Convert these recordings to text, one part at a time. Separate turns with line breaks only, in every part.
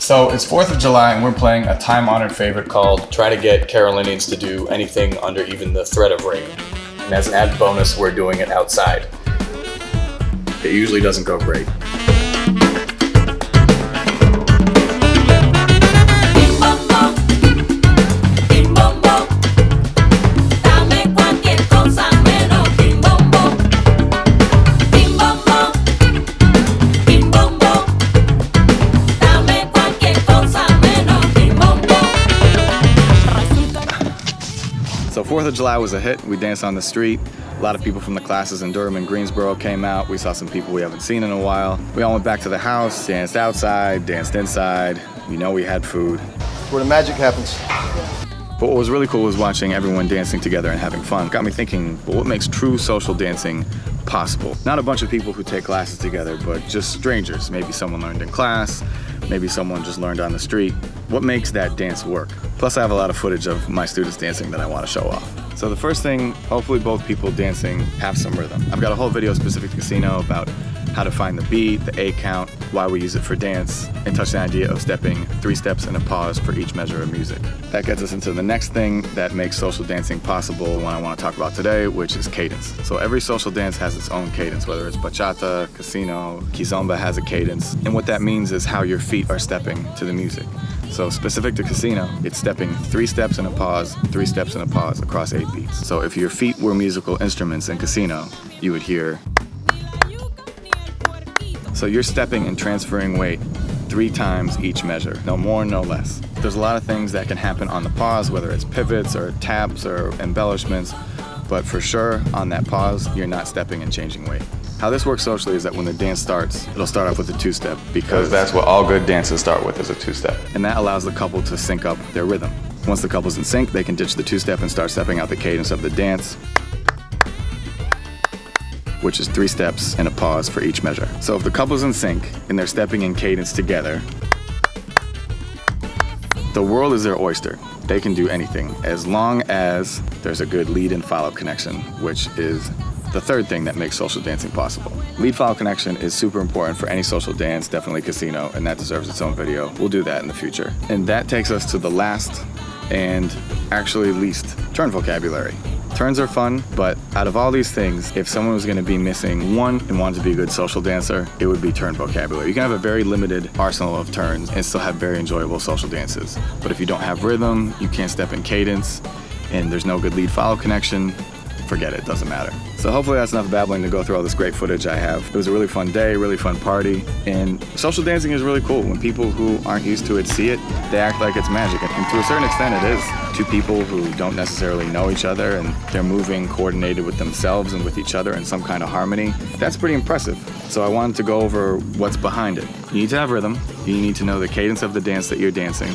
So it's 4th of July and we're playing a time-honored favorite called Try to Get Carolinians to Do Anything Under Even the Threat of Rain. And as an added bonus, we're doing it outside. It usually doesn't go great. So 4th of July was a hit. We danced on the street. A lot of people from the classes in Durham and Greensboro came out. We saw some people we haven't seen in a while. We all went back to the house, danced outside, danced inside. You know we had food.
Where the magic happens.
But what was really cool was watching everyone dancing together and having fun. Got me thinking, well, what makes true social dancing possible? Not a bunch of people who take classes together, but just strangers. Maybe someone learned in class, maybe someone just learned on the street. What makes that dance work? Plus I have a lot of footage of my students dancing that I want to show off. So the first thing, hopefully both people dancing have some rhythm. I've got a whole video specific to casino about how to find the beat, the A count, why we use it for dance, and touch the idea of stepping 3 steps and a pause for each measure of music. That gets us into the next thing that makes social dancing possible, one I want to talk about today, which is cadence. So every social dance has its own cadence, whether it's bachata, casino, kizomba has a cadence. And what that means is how your feet are stepping to the music. So specific to casino, it's stepping 3 steps and a pause, 3 steps and a pause across 8 beats. So if your feet were musical instruments in casino, you would hear. So you're stepping and transferring weight 3 times each measure, no more, no less. There's a lot of things that can happen on the pause, whether it's pivots or taps or embellishments, but for sure on that pause, you're not stepping and changing weight. How this works socially is that when the dance starts, it'll start off with a 2-step because that's what all good dances start with, is a 2-step. And that allows the couple to sync up their rhythm. Once the couple's in sync, they can ditch the 2-step and start stepping out the cadence of the dance, which is 3 steps and a pause for each measure. So if the couple's in sync and they're stepping in cadence together, the world is their oyster. They can do anything as long as there's a good lead and follow connection, which is the third thing that makes social dancing possible. Lead follow connection is super important for any social dance, definitely casino, and that deserves its own video. We'll do that in the future. And that takes us to the last and actually least, turn vocabulary. Turns are fun, but out of all these things, if someone was gonna be missing one and wanted to be a good social dancer, it would be turn vocabulary. You can have a very limited arsenal of turns and still have very enjoyable social dances. But if you don't have rhythm, you can't step in cadence, and there's no good lead follow connection, forget it, doesn't matter. So hopefully that's enough babbling to go through all this great footage I have. It was a really fun day, really fun party, and social dancing is really cool. When people who aren't used to it see it, they act like it's magic, and to a certain extent it is. 2 people who don't necessarily know each other and they're moving coordinated with themselves and with each other in some kind of harmony. That's pretty impressive. So I wanted to go over what's behind it. You need to have rhythm, you need to know the cadence of the dance that you're dancing,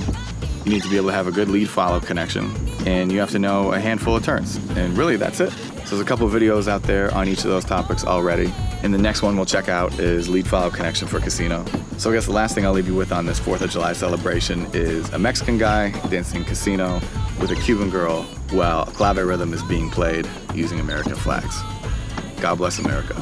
you need to be able to have a good lead follow connection, and you have to know a handful of turns, and really that's it. So there's a couple of videos out there on each of those topics already. And the next one we'll check out is lead follow connection for casino. So I guess the last thing I'll leave you with on this 4th of July celebration is a Mexican guy dancing casino with a Cuban girl while a clave rhythm is being played using American flags. God bless America.